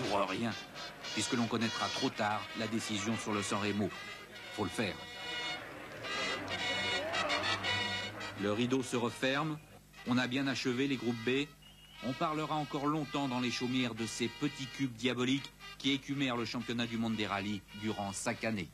Pour rien, puisque l'on connaîtra trop tard la décision sur le San Remo. Faut le faire. Le rideau se referme, on a bien achevé les groupes B. On parlera encore longtemps dans les chaumières de ces petits cubes diaboliques qui écumèrent le championnat du monde des rallyes durant 5 années.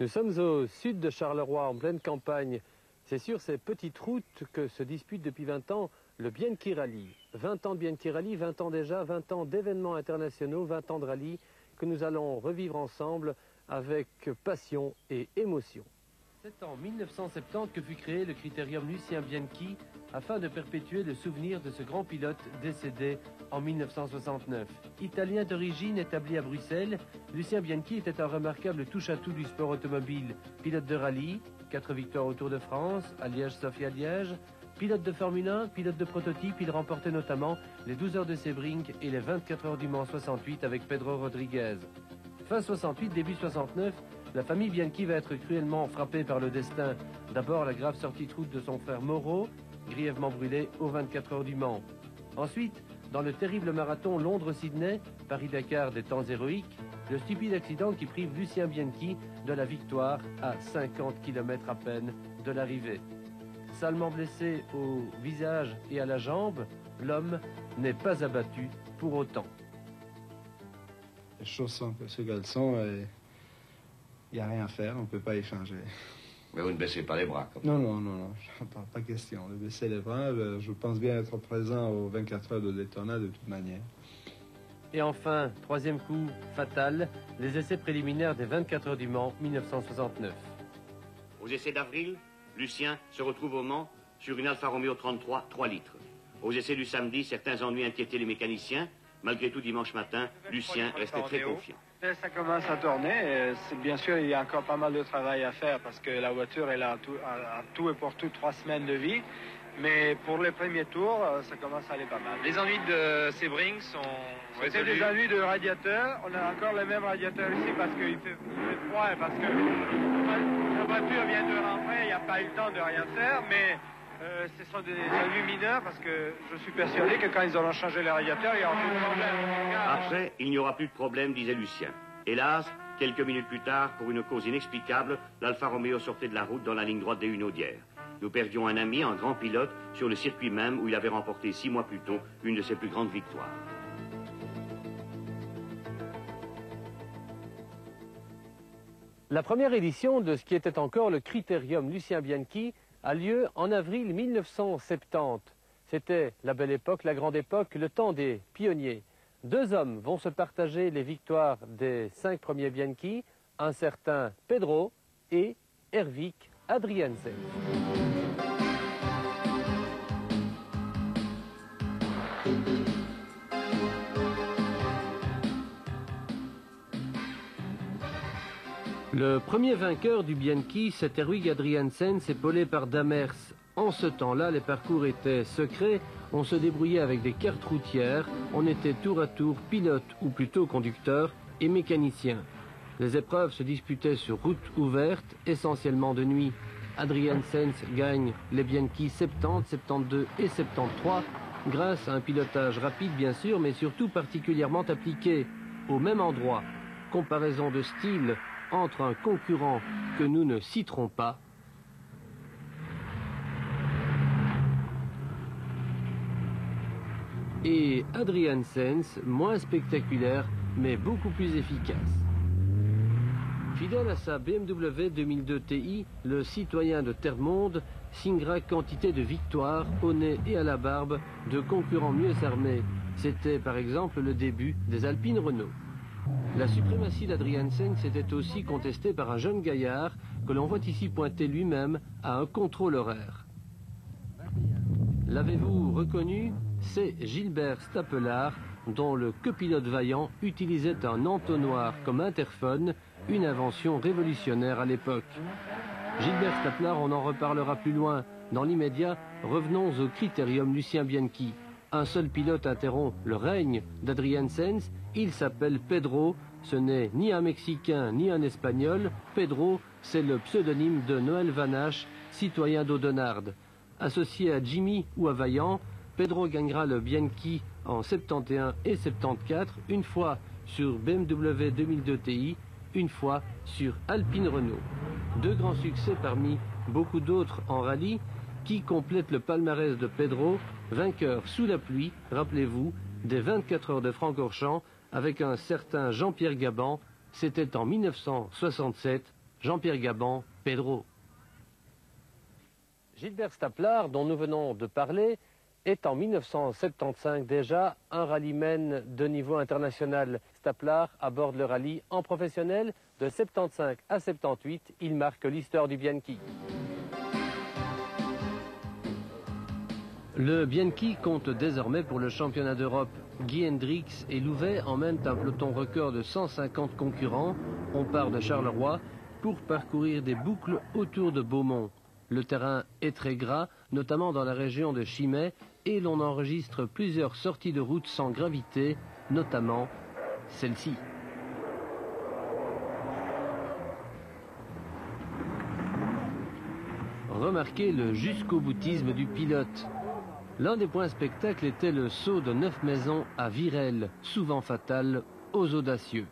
Nous sommes au sud de Charleroi, en pleine campagne. C'est sur ces petites routes que se dispute depuis 20 ans le Bianchi Rally. 20 ans de Bianchi Rally, 20 ans déjà, 20 ans d'événements internationaux, 20 ans de rallye que nous allons revivre ensemble avec passion et émotion. C'est en 1970 que fut créé le critérium Lucien Bianchi afin de perpétuer le souvenir de ce grand pilote décédé en 1969. Italien d'origine établi à Bruxelles, Lucien Bianchi était un remarquable touche-à-tout du sport automobile. Pilote de rallye, 4 victoires au Tour de France, à Liège-Sophie-à-Liège. Pilote de Formule 1, pilote de prototype, il remportait notamment les 12 heures de Sebring et les 24 heures du Mans 68 avec Pedro Rodriguez. Fin 68, début 69, la famille Bianchi va être cruellement frappée par le destin. D'abord la grave sortie de route de son frère Moreau, grièvement brûlé aux 24 heures du Mans. Ensuite, dans le terrible marathon Londres-Sydney, Paris-Dakar des temps héroïques, le stupide accident qui prive Lucien Bianchi de la victoire à 50 km à peine de l'arrivée. Salement blessé au visage et à la jambe, l'homme n'est pas abattu pour autant. Les choses sont ce qu'elles sont et il n'y a rien à faire, on ne peut pas y changer. Mais vous ne baissez pas les bras, comme Non, non, non, non, pas question de baisser les bras. Je pense bien être présent aux 24 heures de Daytona de toute manière. Et enfin, troisième coup fatal, les essais préliminaires des 24 heures du Mans 1969. Aux essais d'avril, Lucien se retrouve au Mans sur une Alfa Romeo 33 3 litres. Aux essais du samedi, certains ennuis inquiétaient les mécaniciens. Malgré tout, dimanche matin, Lucien restait très confiant. Ça commence à tourner. Bien sûr, il y a encore pas mal de travail à faire parce que la voiture elle a tout et pour tout 3 semaines de vie. Mais pour les premiers tours, ça commence à aller pas mal. Les ennuis de Sebring sont résolus. C'est des ennuis de radiateur. On a encore les mêmes radiateurs ici parce qu'il fait froid et parce que la voiture vient de rentrer. Il n'y a pas eu le temps de rien faire, mais ce sont des ennuis mineurs parce que je suis persuadé que quand ils auront changé les radiateurs, il n'y aura plus de problème. Après, il n'y aura plus de problème, disait Lucien. Hélas, quelques minutes plus tard, pour une cause inexplicable, l'Alfa Romeo sortait de la route dans la ligne droite des Hunaudières. Nous perdions un ami, un grand pilote, sur le circuit même où il avait remporté 6 mois plus tôt une de ses plus grandes victoires. La première édition de ce qui était encore le critérium Lucien Bianchi a lieu en avril 1970. C'était la belle époque, la grande époque, le temps des pionniers. 2 hommes vont se partager les victoires des 5 premiers Bianchi, un certain Pedro et Hervik Adriaansen. Le premier vainqueur du Bianchi, c'est Herwig Adriaansen, épaulé par Damers. En ce temps-là, les parcours étaient secrets, on se débrouillait avec des cartes routières, on était tour à tour pilote ou plutôt conducteur et mécanicien. Les épreuves se disputaient sur route ouverte, essentiellement de nuit. Adriaansen gagne les Bianchi 70, 72 et 73 grâce à un pilotage rapide bien sûr, mais surtout particulièrement appliqué au même endroit. Comparaison de style entre un concurrent que nous ne citerons pas et Adriaansen, moins spectaculaire mais beaucoup plus efficace. Fidèle à sa BMW 2002 Ti, le citoyen de Terre-Monde signera quantité de victoires au nez et à la barbe de concurrents mieux armés. C'était par exemple le début des Alpines Renault. La suprématie d'Adriaensens était aussi contestée par un jeune gaillard que l'on voit ici pointer lui-même à un contrôle horaire. L'avez-vous reconnu? C'est Gilbert Stapelaar, dont le copilote vaillant utilisait un entonnoir comme interphone, une invention révolutionnaire à l'époque. Gilbert Stapelaar, on en reparlera plus loin. Dans l'immédiat, revenons au critérium Lucien Bianchi. Un seul pilote interrompt le règne d'Adriaensens, il s'appelle Pedro, ce n'est ni un Mexicain ni un Espagnol. Pedro, c'est le pseudonyme de Noël Vanache, citoyen d'Audenarde. Associé à Jimmy ou à Vaillant, Pedro gagnera le Bianchi en 71 et 74, une fois sur BMW 2002 Ti, une fois sur Alpine Renault. Deux grands succès parmi beaucoup d'autres en rallye qui complètent le palmarès de Pedro, vainqueur sous la pluie, rappelez-vous, des 24 heures de Francorchamps avec un certain Jean-Pierre Gabin. C'était en 1967, Jean-Pierre Gabin, Pedro. Gilbert Stapelaar, dont nous venons de parler, est en 1975 déjà un rallyman de niveau international. Stapelaar aborde le rallye en professionnel. De 75 à 78, il marque l'histoire du Bianchi. Le Bianchi compte désormais pour le championnat d'Europe. Guy Hendrix et Louvet emmènent un peloton record de 150 concurrents. On part de Charleroi pour parcourir des boucles autour de Beaumont. Le terrain est très gras, notamment dans la région de Chimay, et l'on enregistre plusieurs sorties de route sans gravité, notamment celle-ci. Remarquez le jusqu'au boutisme du pilote. L'un des points spectacles était le saut de 9 maisons à Virel, souvent fatal aux audacieux.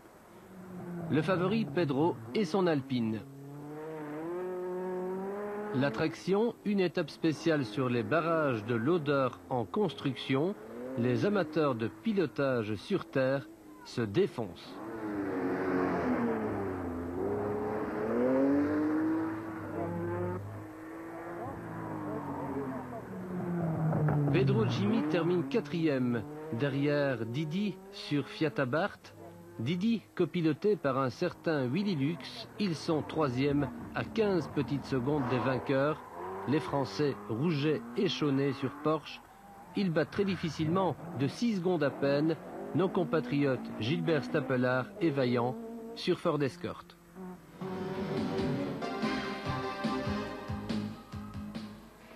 Le favori, Pedro, et son Alpine. L'attraction, une étape spéciale sur les barrages de l'Odeur en construction. Les amateurs de pilotage sur terre se défoncent. Pedro Jimmy termine 4e, derrière Didi sur Fiat Abarth. Didi, copiloté par un certain Willy Lux, ils sont 3e à 15 petites secondes des vainqueurs. Les Français Rouget et Chaunet sur Porsche. Ils battent très difficilement, de 6 secondes à peine, nos compatriotes Gilbert Stapelaar et Vaillant sur Ford Escort.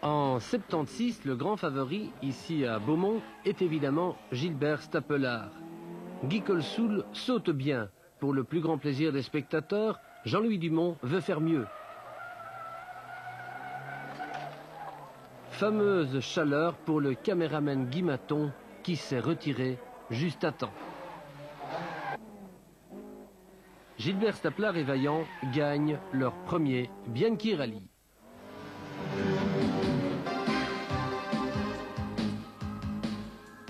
En 76, le grand favori, ici à Beaumont, est évidemment Gilbert Stapelaar. Guy Colsoul saute bien. Pour le plus grand plaisir des spectateurs, Jean-Louis Dumont veut faire mieux. Fameuse chaleur pour le caméraman Guy Maton qui s'est retiré juste à temps. Gilbert Stapelaar et Vaillant gagnent leur premier Bianchi Rally.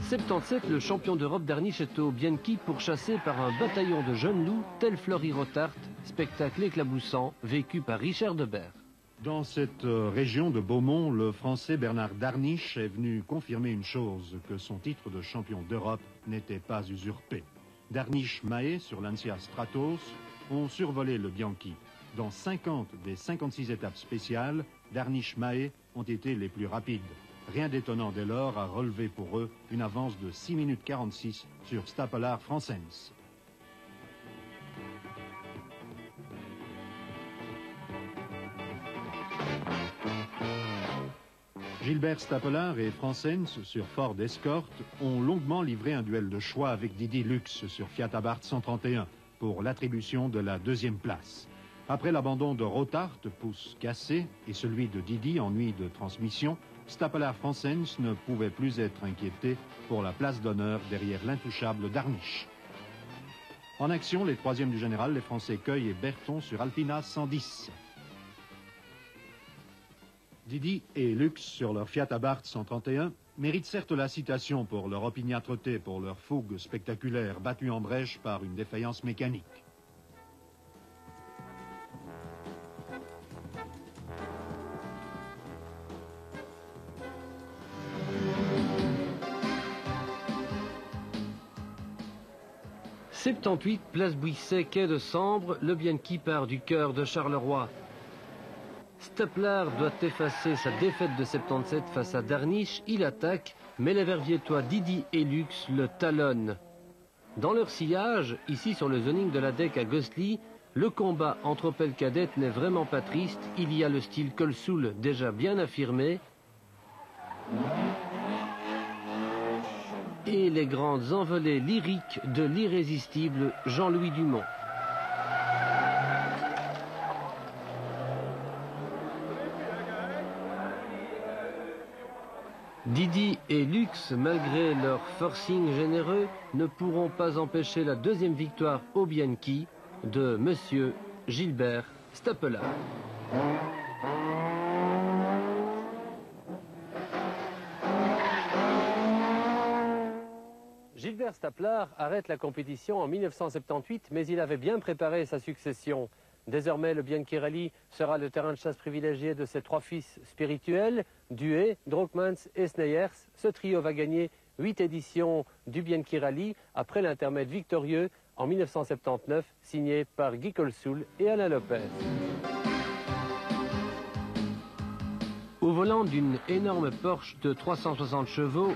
En 77, le champion d'Europe d'Arniche est au Bianchi pourchassé par un bataillon de jeunes loups, tel Fleury Rotart, spectacle éclaboussant vécu par Richard Debert. Dans cette région de Beaumont, le Français Bernard Darniche est venu confirmer une chose, que son titre de champion d'Europe n'était pas usurpé. Darniche Mahé sur Lancia Stratos ont survolé le Bianchi. Dans 50 des 56 étapes spéciales, Darniche Mahé ont été les plus rapides. Rien d'étonnant dès lors à relever pour eux une avance de 6 minutes 46 sur Stapelaar Franssens. Gilbert Stapelaar et Franssens sur Ford Escort ont longuement livré un duel de choix avec Didi Lux sur Fiat Abarth 131 pour l'attribution de la 2e place. Après l'abandon de Rotart, pouce cassé, et celui de Didi, ennui de transmission, Stapelaar Franssens ne pouvait plus être inquiété pour la place d'honneur derrière l'intouchable Darniche. En action, les 3e du général, les Français Cueil et Berton sur Alpina 110. Didi et Lux sur leur Fiat Abarth 131 méritent certes la citation pour leur opiniâtreté, pour leur fougue spectaculaire battue en brèche par une défaillance mécanique. 78, place Bouisset, quai de Sambre, le Bianchi part du cœur de Charleroi. Stapler doit effacer sa défaite de 77 face à Darniche, il attaque, mais les Verviétois Didi et Lux le talonnent. Dans leur sillage, ici sur le zoning de la DEC à Gosselies, le combat entre Opel Kadett n'est vraiment pas triste, il y a le style Colsoul déjà bien affirmé, et les grandes envolées lyriques de l'irrésistible Jean-Louis Dumont. Didi et Lux, malgré leur forcing généreux, ne pourront pas empêcher la deuxième victoire au Bianchi de Monsieur Gilbert Stapler. Gilbert Stapler arrête la compétition en 1978, mais il avait bien préparé sa succession. Désormais, le Bianchi Rally sera le terrain de chasse privilégié de ses trois fils spirituels, Duhet, Drokmans et Sneyers. Ce trio va gagner 8 éditions du Bianchi Rally après l'intermède victorieux en 1979, signé par Guy Colsoul et Alain Lopez. Au volant d'une énorme Porsche de 360 chevaux,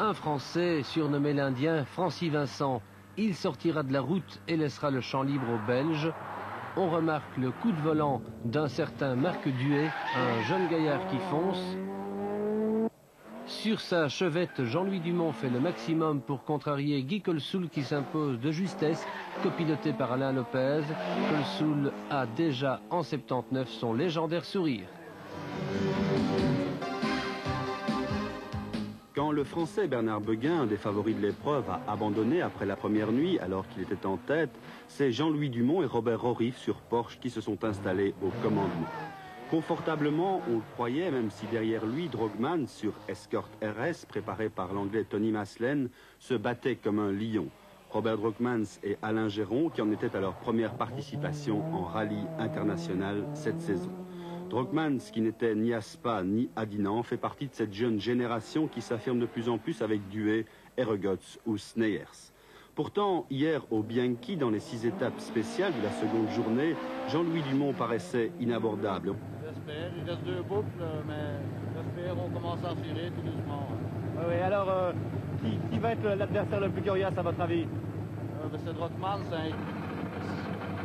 un Français surnommé l'Indien, Francis Vincent. Il sortira de la route et laissera le champ libre aux Belges. On remarque le coup de volant d'un certain Marc Duhet, un jeune gaillard qui fonce. Sur sa chevette, Jean-Louis Dumont fait le maximum pour contrarier Guy Colsoul qui s'impose de justesse, copiloté par Alain Lopez. Colsoul a déjà en 79 son légendaire sourire. Quand le Français Bernard Beguin, un des favoris de l'épreuve, a abandonné après la première nuit alors qu'il était en tête, c'est Jean-Louis Dumont et Robert Rorif sur Porsche qui se sont installés au commandement. Confortablement, on le croyait, même si derrière lui, Drogman, sur Escort RS, préparé par l'anglais Tony Maslen, se battait comme un lion. Robert Drogmans et Alain Géron, qui en étaient à leur première participation en rallye international cette saison. Drogmans, qui n'était ni à Spa ni à Dinan, fait partie de cette jeune génération qui s'affirme de plus en plus avec Duhet, Ergots ou Sneyers. Pourtant, hier au Bianchi, dans les 6 étapes spéciales de la seconde journée, Jean-Louis Dumont paraissait inabordable. J'espère, il reste 2 boucles, mais j'espère qu'on commence à enfiler tout doucement. Oui, alors, qui va être l'adversaire le plus coriace à votre avis? C'est Drogmans, hein.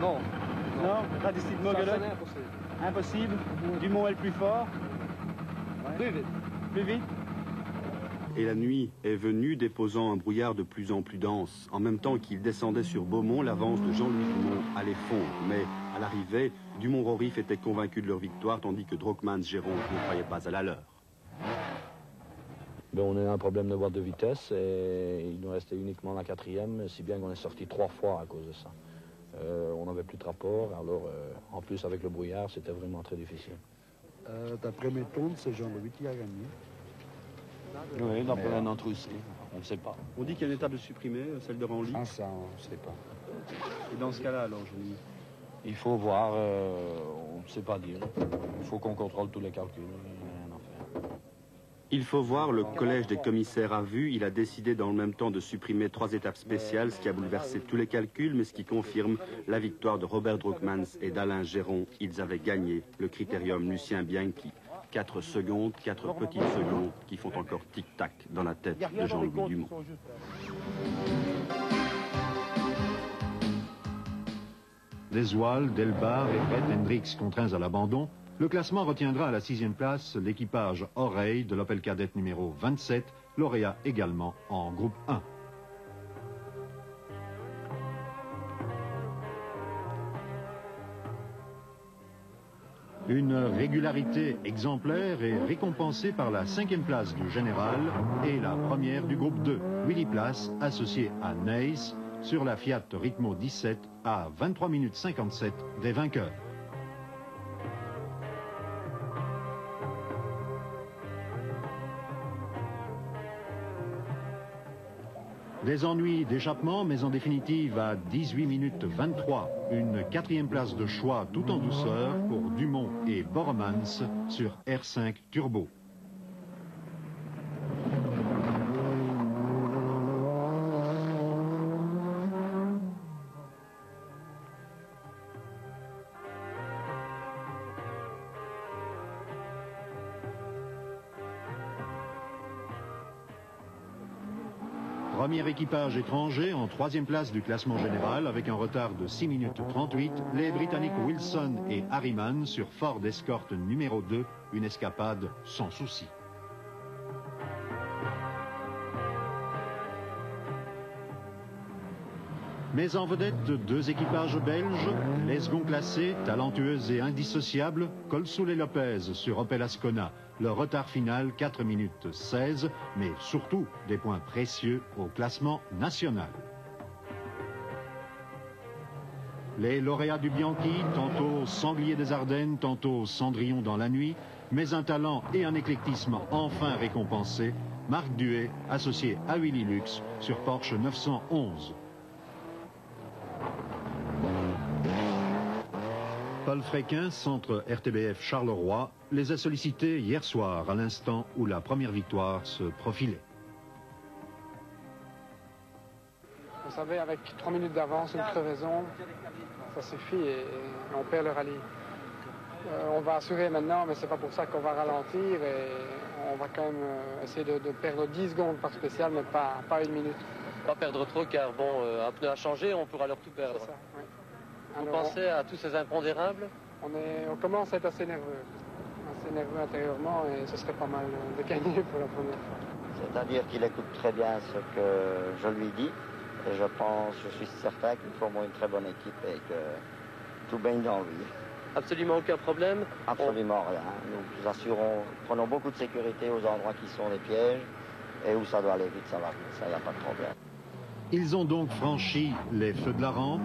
Non. Non, pas d'ici de Mogueloc. Impossible. Dumont est le plus fort. Ouais. Plus vite. Plus vite. Et la nuit est venue, déposant un brouillard de plus en plus dense. En même temps qu'il descendait sur Beaumont, l'avance de Jean-Louis Dumont allait fondre. Mais à l'arrivée, Dumont-Rorif était convaincu de leur victoire, tandis que Drogmans-Géron ne croyait pas à la leur. On a eu un problème de boîte de vitesse et il nous restait uniquement la 4e, si bien qu'on est sorti 3 fois à cause de ça. On n'avait plus de rapport, alors en plus avec le brouillard, c'était vraiment très difficile. D'après mes comptes, c'est Jean-Louis qui a gagné. Oui, d'après un autre aussi, on ne sait pas. On dit qu'il y a une étape de supprimée, celle de Ranly. Ah ça, on ne sait pas. Et dans ce cas-là, alors, je dis... Il faut voir, on ne sait pas dire. Il faut qu'on contrôle tous les calculs, il n'y a rien à faire. Il faut voir, le collège des commissaires a vu, il a décidé dans le même temps de supprimer 3 étapes spéciales, ce qui a bouleversé tous les calculs, mais ce qui confirme la victoire de Robert Drogmans et d'Alain Géron. Ils avaient gagné le critérium Lucien Bianchi. 4 secondes, 4 petites secondes qui font encore tic-tac dans la tête de Jean-Louis Dumont. Deswal, Delbar et Brett Hendricks contraints à l'abandon, le classement retiendra à la 6e place l'équipage Oreille de l'Opel Kadett numéro 27, lauréat également en groupe 1. Une régularité exemplaire est récompensée par la 5e place du général et la première du groupe 2, Willy Place, associé à Neis, sur la Fiat Ritmo 17 à 23 minutes 57 des vainqueurs. Des ennuis d'échappement, mais en définitive à 18 minutes 23, une 4e place de choix tout en douceur pour Dumont et Boremans sur R5 Turbo. Premier équipage étranger en 3e place du classement général avec un retard de 6 minutes 38, les Britanniques Wilson et Harriman sur Ford Escort numéro 2, une escapade sans souci. Mais en vedette, 2 équipages belges, les seconds classés, talentueuses et indissociables, Colsoul et Lopez sur Opel Ascona. Le retard final, 4 minutes 16, mais surtout des points précieux au classement national. Les lauréats du Bianchi, tantôt sanglier des Ardennes, tantôt cendrillon dans la nuit, mais un talent et un éclectisme enfin récompensés, Marc Duet, associé à Willy Lux sur Porsche 911. Paul Fréquin, centre RTBF Charleroi, les a sollicités hier soir, à l'instant où la première victoire se profilait. Vous savez, avec 3 minutes d'avance, une crevaison, ça suffit et on perd le rallye. On va assurer maintenant, mais c'est pas pour ça qu'on va ralentir et on va quand même essayer de perdre 10 secondes par spécial, mais pas 1 minute. Pas perdre trop, car bon, un pneu a changé, on pourra alors tout perdre. C'est ça, oui. Vous pensez à tous ces impondérables? On commence à être assez nerveux intérieurement et ce serait pas mal de gagner pour la première fois. C'est-à-dire qu'il écoute très bien ce que je lui dis et je suis certain qu'il forme une très bonne équipe et que tout baigne dans lui. Absolument aucun problème? Absolument rien. Nous prenons beaucoup de sécurité aux endroits qui sont les pièges et où ça doit aller vite, ça va vite, ça, il n'y a pas de problème. Ils ont donc franchi les feux de la rampe,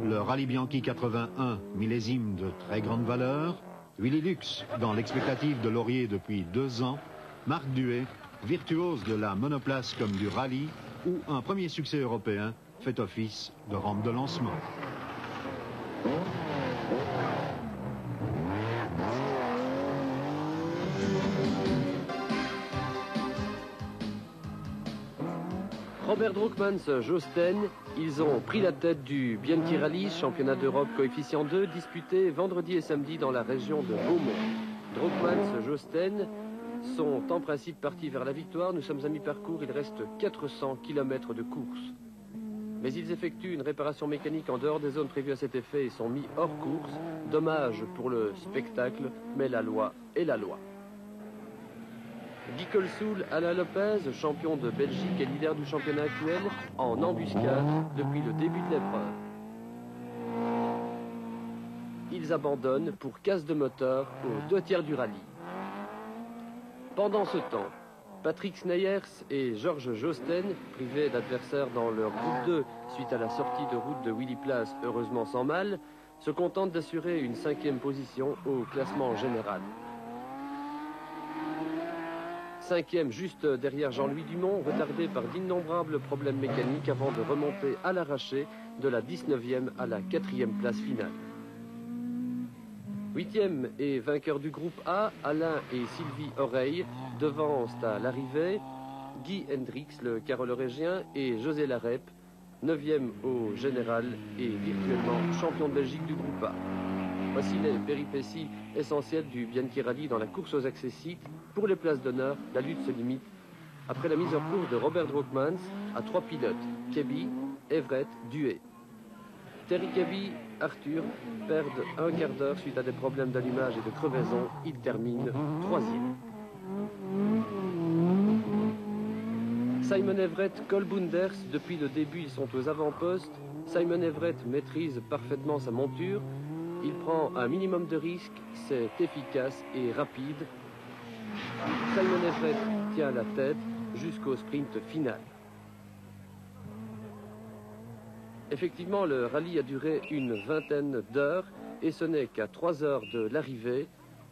le Rallye Bianchi 81, millésime de très grande valeur, Willy Lux dans l'expectative de Laurier depuis 2 ans, Marc Duet, virtuose de la monoplace comme du rallye, où un premier succès européen fait office de rampe de lancement. Robert Drookmans, Josten, ils ont pris la tête du Bianchi Rallye, championnat d'Europe coefficient 2, disputé vendredi et samedi dans la région de Beaumont. Drookmans, Josten sont en principe partis vers la victoire. Nous sommes à mi-parcours, il reste 400 km de course. Mais ils effectuent une réparation mécanique en dehors des zones prévues à cet effet et sont mis hors course. Dommage pour le spectacle, mais la loi est la loi. Guy Colsoul, Alain Lopez, champion de Belgique et leader du championnat actuel, en embuscade depuis le début de l'épreuve. Ils abandonnent pour casse de moteur aux 2/3 du rallye. Pendant ce temps, Patrick Sneyers et Georges Josten, privés d'adversaires dans leur groupe 2 suite à la sortie de route de Willy Place, heureusement sans mal, se contentent d'assurer une 5e position au classement général. 5e juste derrière Jean-Louis Dumont, retardé par d'innombrables problèmes mécaniques avant de remonter à l'arraché de la 19e à la 4e place finale. 8e et vainqueur du groupe A, Alain et Sylvie Oreille devancent à l'arrivée Guy Hendrix, le carolorégien, et José Larep, 9e au général et virtuellement champion de Belgique du groupe A. Voici les péripéties essentielles du Bianchi Rallye dans la course aux accessites. Pour les places d'honneur, la lutte se limite après la mise en course de Robert Drookmans à 3 pilotes, Keby, Everett, Duet. Terry Keby, Arthur perdent un quart d'heure suite à des problèmes d'allumage et de crevaison. Ils terminent 3e. Simon Everett, Cole Bounders, depuis le début ils sont aux avant-postes. Simon Everett maîtrise parfaitement sa monture. Il prend un minimum de risque, c'est efficace et rapide. Simon Everett tient la tête jusqu'au sprint final. Effectivement, le rallye a duré une 20aine d'heures et ce n'est qu'à 3 heures de l'arrivée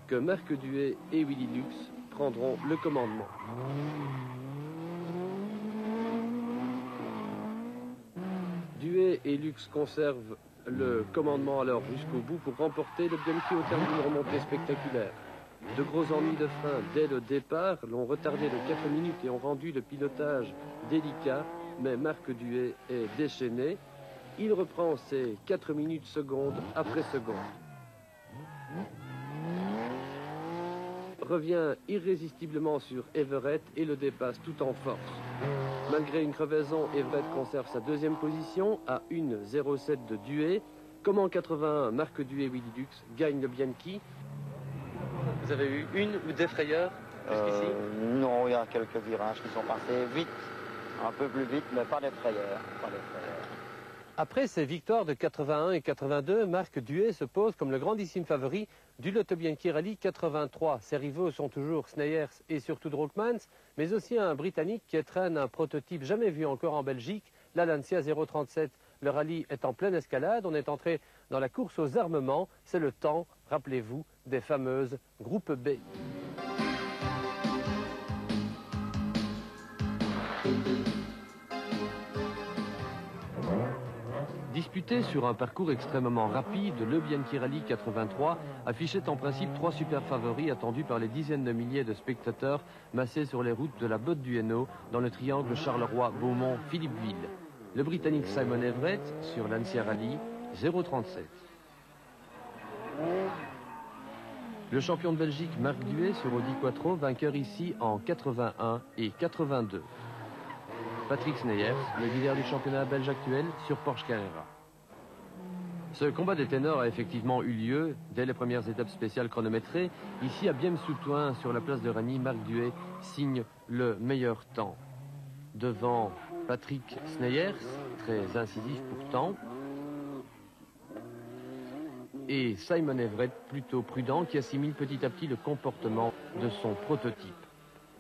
que Marc Duet et Willy Lux prendront le commandement. Duet et Lux conservent le commandement alors jusqu'au bout pour remporter le Bianchi au terme d'une remontée spectaculaire. De gros ennuis de frein dès le départ l'ont retardé de 4 minutes et ont rendu le pilotage délicat, mais Marc Duet est déchaîné. Il reprend ses 4 minutes seconde après seconde. Revient irrésistiblement sur Everett et le dépasse tout en force. Malgré une crevaison, Everett conserve sa deuxième position à 1,07 de Duhay. Comme en 81, Marc Duhay Willy Lux gagne le Bianchi. Vous avez eu une ou des frayeurs jusqu'ici? Non, il y a quelques virages qui sont passés vite, un peu plus vite, mais pas des frayeurs. Après ces victoires de 81 et 82, Marc Duhay se pose comme le grandissime favori du Lotto Bianchi Rally 83. Ses rivaux sont toujours Sneyers et surtout Drookmans, mais aussi un Britannique qui traîne un prototype jamais vu encore en Belgique, la Lancia 037. Le rallye est en pleine escalade, on est entré dans la course aux armements. C'est le temps, rappelez-vous, des fameuses groupes B. Disputé sur un parcours extrêmement rapide, le Bianchi Rally 83 affichait en principe 3 super favoris attendus par les dizaines de milliers de spectateurs massés sur les routes de la Botte du Hainaut dans le triangle Charleroi-Beaumont-Philippeville. Le Britannique Simon Everett sur Lancia Rally 037. Le champion de Belgique Marc Duhay sur Audi Quattro, vainqueur ici en 81 et 82. Patrick Sneyers, le leader du championnat belge actuel, sur Porsche Carrera. Ce combat des ténors a effectivement eu lieu dès les premières étapes spéciales chronométrées. Ici, à Biemme-sous-Thouin, sur la place de Ragny, Marc Duhay signe le meilleur temps. Devant Patrick Sneyers, très incisif pourtant, et Simon Everett, plutôt prudent, qui assimile petit à petit le comportement de son prototype.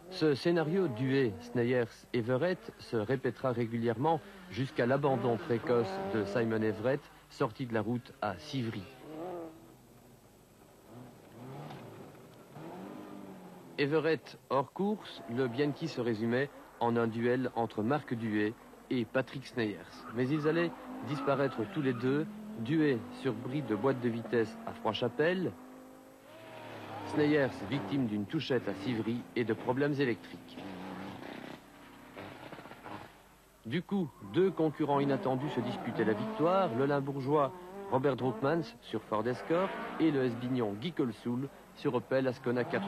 Ce scénario Duhay, Sneyers, Everett se répétera régulièrement jusqu'à l'abandon précoce de Simon Everett, sorti de la route à Civry. Everett hors course, le Bianchi se résumait en un duel entre Marc Duhay et Patrick Sneyers. Mais ils allaient disparaître tous les deux, Duhay sur bris de boîte de vitesse à Froidchapelle, Sneyers victime d'une touchette à Civry et de problèmes électriques. Du coup, 2 concurrents inattendus se disputaient la victoire, le Limbourgeois Robert Drookmans sur Ford Escort et le Hesbignon Guy Colsoul sur Opel Ascona 400.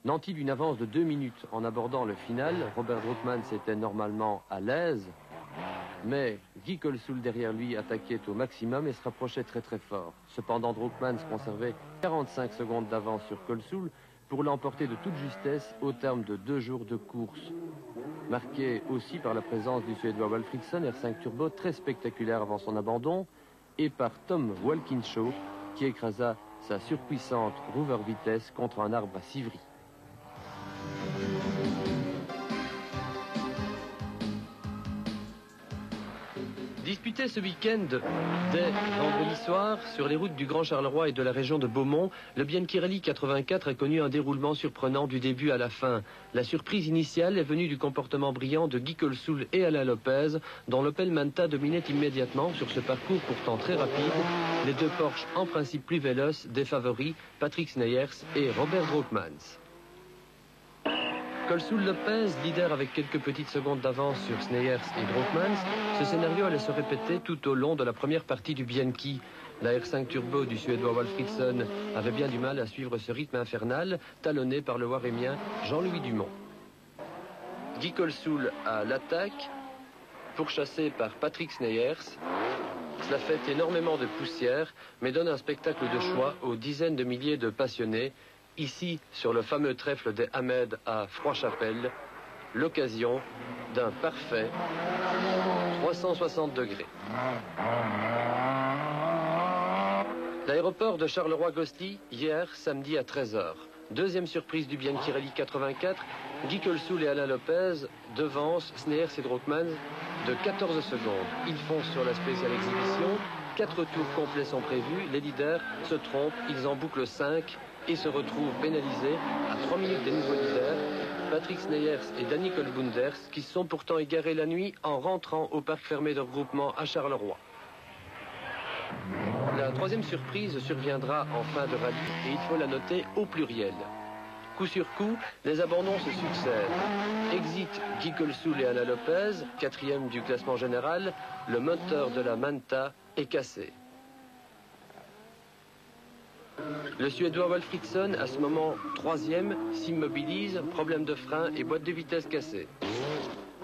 Nanti d'une avance de 2 minutes en abordant le final, Robert Drookmans était normalement à l'aise, mais Guy Colsoul derrière lui attaquait au maximum et se rapprochait très très fort. Cependant, Drookmans conservait 45 secondes d'avance sur Colsoul pour l'emporter de toute justesse au terme de 2 jours de course. Marqué aussi par la présence du Suédois Walfridsson R5 Turbo très spectaculaire avant son abandon et par Tom Walkinshaw qui écrasa sa surpuissante Rover Vitesse contre un arbre à Civry. Disputé ce week-end dès vendredi soir sur les routes du Grand Charleroi et de la région de Beaumont, le Bianchi Rally 84 a connu un déroulement surprenant du début à la fin. La surprise initiale est venue du comportement brillant de Guy Colsoul et Alain Lopez, dont l'Opel Manta dominait immédiatement sur ce parcours pourtant très rapide. Les 2 Porsche en principe plus véloces des favoris, Patrick Sneyers et Robert Drookmans. Colsoul-Lopez, leader avec quelques petites secondes d'avance sur Sneyers et Drookmans, ce scénario allait se répéter tout au long de la première partie du Bianchi. La R5 Turbo du Suédois Walfridsson avait bien du mal à suivre ce rythme infernal, talonné par le Warémien Jean-Louis Dumont. Guy Colsoul à l'attaque, pourchassé par Patrick Sneyers. Cela fait énormément de poussière, mais donne un spectacle de choix aux dizaines de milliers de passionnés. Ici, sur le fameux trèfle des Hamed à Froidchapelle, l'occasion d'un parfait 360 degrés. L'aéroport de Charleroi-Gosselies, hier, samedi à 13h. Deuxième surprise du Bianchi Rally 84, Guy Colsoul et Alain Lopez devancent Sneyers et Drookmans de 14 secondes. Ils foncent sur la spéciale exhibition, 4 tours complets sont prévus, les leaders se trompent, ils en bouclent 5 et se retrouvent pénalisés à 3 minutes des nouveaux leaders, Patrick Sneyers et Danny Colbunders, qui se sont pourtant égarés la nuit en rentrant au parc fermé de regroupement à Charleroi. La troisième surprise surviendra en fin de rallye et il faut la noter au pluriel. Coup sur coup, les abandons se succèdent. Exit Guy Colsoul et Alain Lopez, 4e du classement général, le moteur de la Manta est cassé. Le Suédois Wolfriksson, à ce moment 3e, s'immobilise, problème de frein et boîte de vitesse cassée.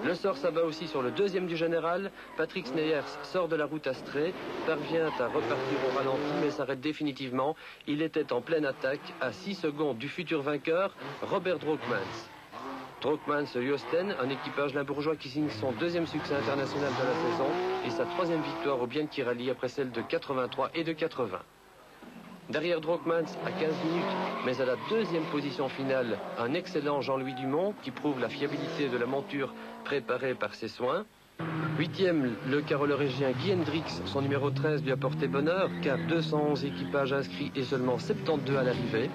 Le sort s'abat aussi sur le 2e du général. Patrick Sneyers sort de la route astrée, parvient à repartir au ralenti mais s'arrête définitivement. Il était en pleine attaque à 6 secondes du futur vainqueur, Robert Drookmans. Drookmans Josten, un équipage limbourgeois qui signe son 2e succès international de la saison et sa 3e victoire au Bianchi Rally après celle de 83 et de 80. Derrière Drookmans à 15 minutes, mais à la 2e position finale, un excellent Jean-Louis Dumont qui prouve la fiabilité de la monture préparée par ses soins. 8e, le carolorégien Guy Hendrix, son numéro 13 lui a porté bonheur car 211 équipages inscrits et seulement 72 à l'arrivée.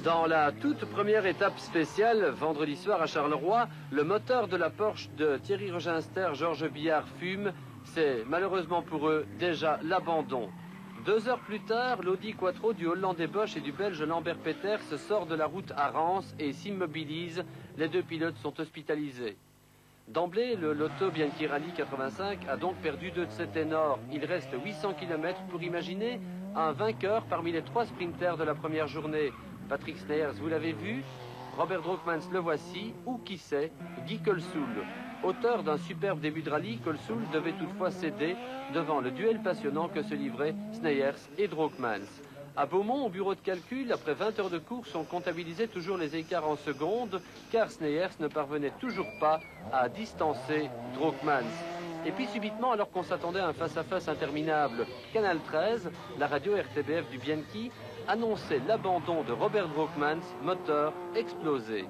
Dans la toute première étape spéciale, vendredi soir à Charleroi, le moteur de la Porsche de Thierry Reginster, Georges Billard fume. C'est malheureusement pour eux déjà l'abandon. 2 heures plus tard, l'Audi Quattro du Hollandais Bosch et du Belge Lambert Peters sort de la route à Rance et s'immobilise. Les 2 pilotes sont hospitalisés. D'emblée, le Lotto Bianchi Rally 85 a donc perdu 2 de ses ténors. Il reste 800 km pour imaginer un vainqueur parmi les 3 sprinters de la première journée. Patrick Sneyers, vous l'avez vu, Robert Drookmans, le voici, ou qui sait, Guy Colsoul. Auteur d'un superbe début de rallye, Colsoul devait toutefois céder devant le duel passionnant que se livraient Sneyers et Drookmans. À Beaumont, au bureau de calcul, après 20 heures de course, on comptabilisait toujours les écarts en secondes, car Sneyers ne parvenait toujours pas à distancer Drookmans. Et puis subitement, alors qu'on s'attendait à un face-à-face interminable, Canal 13, la radio RTBF du Bianchi, annonçait l'abandon de Robert Drookmans, moteur explosé.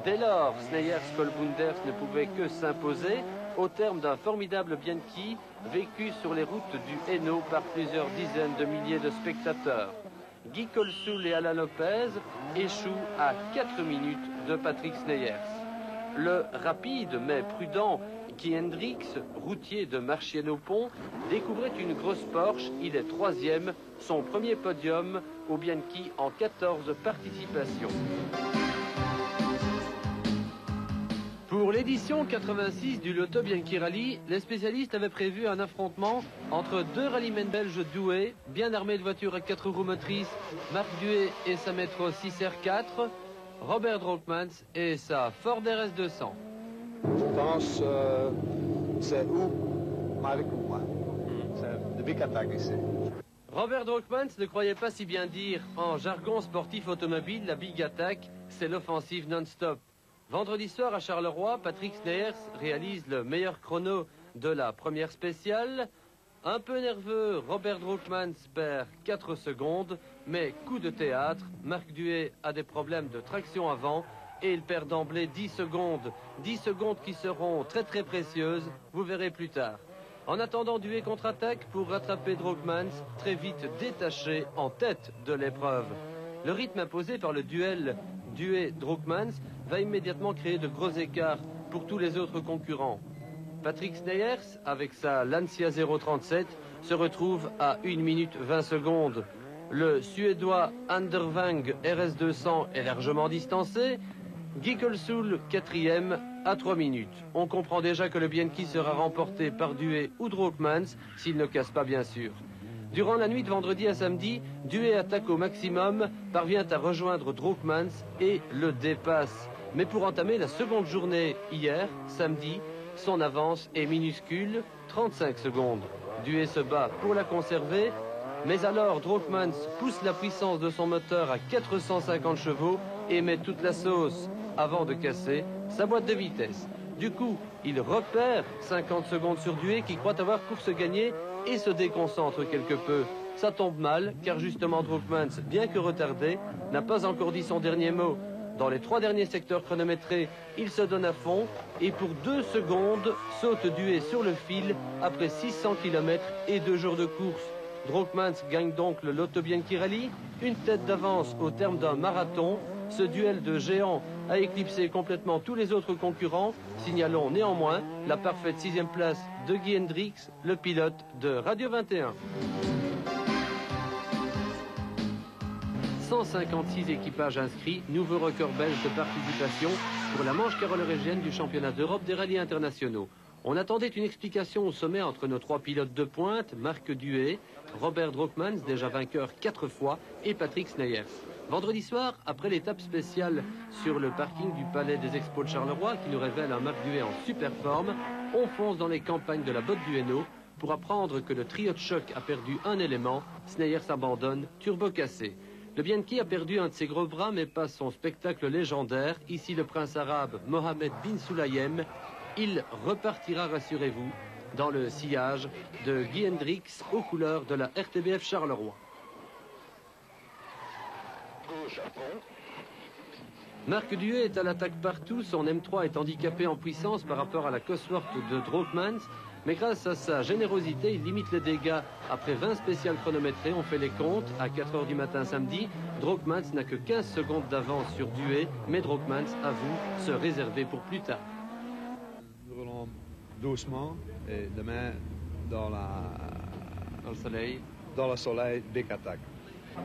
Dès lors, Sneyers-Kolbunders ne pouvait que s'imposer au terme d'un formidable Bianchi vécu sur les routes du Hainaut par plusieurs dizaines de milliers de spectateurs. Guy Colsoul et Alain Lopez échouent à 4 minutes de Patrick Sneyers. Le rapide mais prudent Guy Hendrix, routier de Marchienne-au-Pont, découvrait une grosse Porsche. Il est 3e, son premier podium au Bianchi en 14 participations. Pour l'édition 86 du Lotto Bianchi Rally, les spécialistes avaient prévu un affrontement entre 2 rallymen belges doués, bien armés de voitures à 4 roues motrices, Marc Duet et sa Metro 6R4, Robert Drookmans et sa Ford RS200. Je pense c'est où Malik ou moi. C'est de big attack ici. Robert Drookmans ne croyait pas si bien dire. En jargon sportif automobile, la big attack, c'est l'offensive non-stop. Vendredi soir à Charleroi, Patrick Sneyers réalise le meilleur chrono de la première spéciale. Un peu nerveux, Robert Drookmans perd 4 secondes, mais coup de théâtre, Marc Duet a des problèmes de traction avant et il perd d'emblée 10 secondes. 10 secondes qui seront très très précieuses, vous verrez plus tard. En attendant, Duet contre-attaque pour rattraper Drookmans, très vite détaché en tête de l'épreuve. Le rythme imposé par le duel Duet-Drookmans va immédiatement créer de gros écarts pour tous les autres concurrents. Patrick Sneyers, avec sa Lancia 037, se retrouve à 1 minute 20 secondes. Le Suédois Andervang RS200 est largement distancé. Guy Colsoul, 4e, à 3 minutes. On comprend déjà que le Bianchi sera remporté par Duet ou Drookmans, s'il ne casse pas bien sûr. Durant la nuit de vendredi à samedi, Duet attaque au maximum, parvient à rejoindre Drookmans et le dépasse. Mais pour entamer la seconde journée hier, samedi, son avance est minuscule, 35 secondes. Duet se bat pour la conserver, mais alors Drookmans pousse la puissance de son moteur à 450 chevaux et met toute la sauce avant de casser sa boîte de vitesse. Du coup, il repère 50 secondes sur Duet qui croit avoir course gagnée et se déconcentre quelque peu. Ça tombe mal, car justement Drookmans, bien que retardé, n'a pas encore dit son dernier mot. Dans les 3 derniers secteurs chronométrés, il se donne à fond et pour 2 secondes saute Duet sur le fil après 600 km et 2 jours de course. Drookmans gagne donc le Lotto Bianchi Rally, une tête d'avance au terme d'un marathon. Ce duel de géants a éclipsé complètement tous les autres concurrents. Signalons néanmoins la parfaite 6e place de Guy Hendrix, le pilote de Radio 21. 156 équipages inscrits, nouveau record belge de participation pour la manche carolérégienne du championnat d'Europe des rallyes internationaux. On attendait une explication au sommet entre nos 3 pilotes de pointe, Marc Duhet, Robert Drockmans, déjà vainqueur 4 fois, et Patrick Sneyers. Vendredi soir, après l'étape spéciale sur le parking du Palais des Expos de Charleroi, qui nous révèle un Marc Duhet en super forme, on fonce dans les campagnes de la botte du Hainaut pour apprendre que le trio de choc a perdu un élément. Sneyers abandonne, turbo cassé. Le Bianchi a perdu un de ses gros bras, mais pas son spectacle légendaire. Ici, le prince arabe Mohamed bin Sulayem. Il repartira, rassurez-vous, dans le sillage de Guy Hendrix aux couleurs de la RTBF Charleroi. Marc Duhet est à l'attaque partout. Son M3 est handicapé en puissance par rapport à la Cosworth de Drockmans. Mais grâce à sa générosité, il limite les dégâts. Après 20 spéciales chronométrées, on fait les comptes. À 4 h du matin samedi, Drockmans n'a que 15 secondes d'avance sur Duhet, mais Drockmans avoue se réserver pour plus tard. Nous roulons doucement et demain dans le soleil. Dans le soleil, big attack.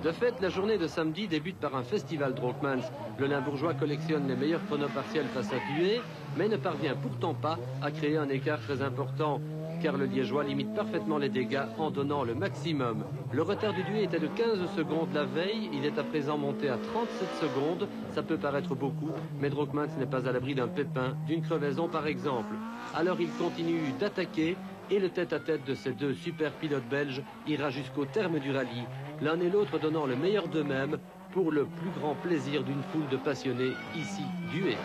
De fait, la journée de samedi débute par un festival Drockmans. Le Limbourgeois collectionne les meilleurs chronos partiels face à Duhet, mais ne parvient pourtant pas à créer un écart très important, car le Liégeois limite parfaitement les dégâts en donnant le maximum. Le retard du Duhet était de 15 secondes la veille, il est à présent monté à 37 secondes. Ça peut paraître beaucoup, mais Drockmans n'est pas à l'abri d'un pépin, d'une crevaison par exemple. Alors il continue d'attaquer, et le tête-à-tête de ces deux super pilotes belges ira jusqu'au terme du rallye, l'un et l'autre donnant le meilleur d'eux-mêmes pour le plus grand plaisir d'une foule de passionnés, ici Duhet.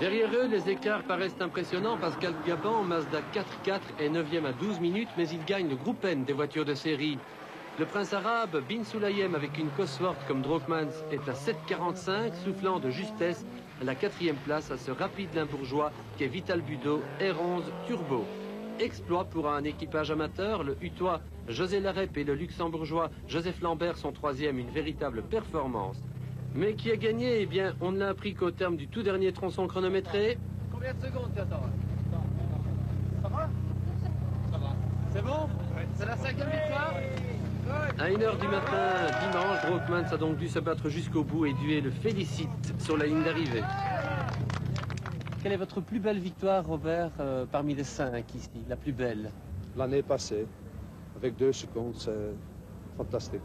Derrière eux, les écarts paraissent impressionnants. Pascal Gabon, Mazda 4x4 est 9e à 12 minutes, mais il gagne le groupe N des voitures de série. Le prince arabe bin Sulayem avec une Cosworth comme Drockmans est à 7,45, soufflant de justesse à la 4e place à ce rapide Limbourgeois qu'est Vital Budo R11 Turbo. Exploit pour un équipage amateur, le Hutois José Larep et le Luxembourgeois Joseph Lambert sont 3e, une véritable performance. Mais qui a gagné? Eh bien, on ne l'a appris qu'au terme du tout dernier tronçon chronométré. Combien de secondes tu attends? Ça va? Ça va. C'est bon? Ouais. C'est la 5e victoire? À 1 h du matin, dimanche, Drockmans a donc dû se battre jusqu'au bout et Duhet le félicite sur la ligne d'arrivée. Quelle est votre plus belle victoire, Robert, parmi les 5 ici, la plus belle? L'année passée, avec 2 secondes, c'est fantastique.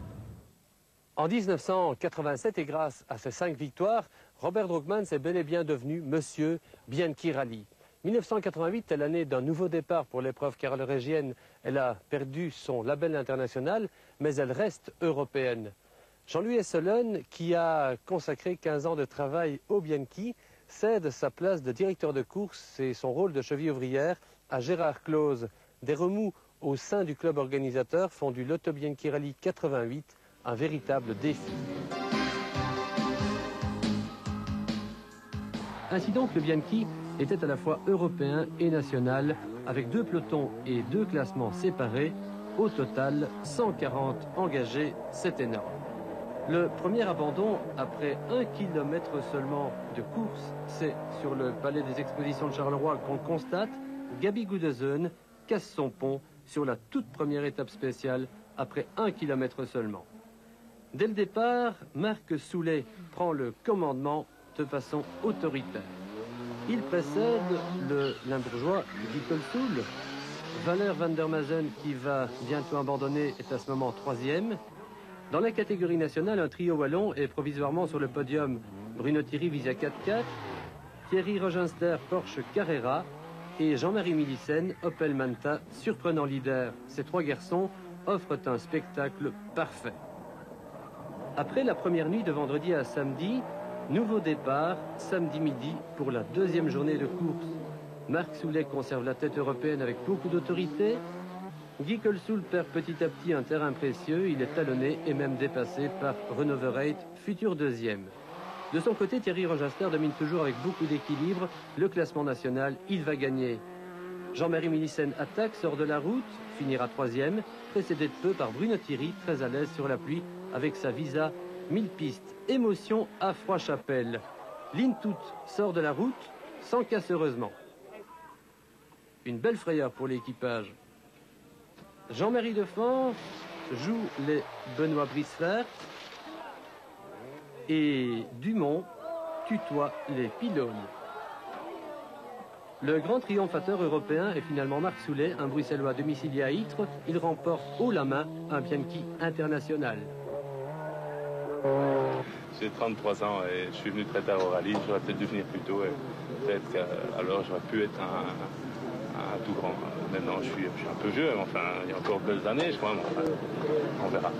En 1987, et grâce à ces 5 victoires, Robert Drockmans est bel et bien devenu Monsieur Bianchi Rally. 1988 est l'année d'un nouveau départ pour l'épreuve carolégienne. Elle a perdu son label international, mais elle reste européenne. Jean-Louis Esselen, qui a consacré 15 ans de travail au Bianchi, cède sa place de directeur de course et son rôle de cheville ouvrière à Gérard Close. Des remous au sein du club organisateur font du Lotto Bianchi Rally 88 un véritable défi. Ainsi donc, le Bianchi était à la fois européen et national, avec 2 pelotons et 2 classements séparés. Au total, 140 engagés, c'est énorme. Le premier abandon, après 1 kilomètre seulement de course, c'est sur le Palais des Expositions de Charleroi qu'on constate. Gabi Goudezen casse son pont sur la toute première étape spéciale, après 1 kilomètre seulement. Dès le départ, Marc Soulet prend le commandement de façon autoritaire. Il précède le Limbourgeois Guy Colsoul. Valère van der Mazen, qui va bientôt abandonner, est à ce moment 3e. Dans la catégorie nationale, un trio wallon est provisoirement sur le podium. Bruno Thierry Visia 4x4, Thierry Rogenster Porsche Carrera et Jean-Marie Milissen Opel Manta, surprenant leader. Ces 3 garçons offrent un spectacle parfait. Après la première nuit de vendredi à samedi, nouveau départ, samedi midi, pour la 2e journée de course. Marc Soulet conserve la tête européenne avec beaucoup d'autorité. Guy Colsoul perd petit à petit un terrain précieux. Il est talonné et même dépassé par Renaud Verreit, futur 2e. De son côté, Thierry Rogenster domine toujours avec beaucoup d'équilibre. Le classement national, il va gagner. Jean-Marie Milissen attaque, sort de la route, finira 3e, précédé de peu par Bruno Thierry, très à l'aise sur la pluie, avec sa Visa 1000 pistes. Émotion à Froidchapelle. Lintout sort de la route, sans casse heureusement. Une belle frayeur pour l'équipage. Jean-Marie Defense joue les Benoît Brisfert et Dumont tutoie les pylônes. Le grand triomphateur européen est finalement Marc Soulet, un Bruxellois domicilié à Ytre. Il remporte haut la main un Bianchi international. J'ai 33 ans et je suis venu très tard au rallye. J'aurais peut-être dû venir plus tôt. Peut-être alors j'aurais pu être un tout grand. Maintenant, je suis un peu vieux, mais enfin, il y a encore de belles années, je crois. Mais enfin, on verra.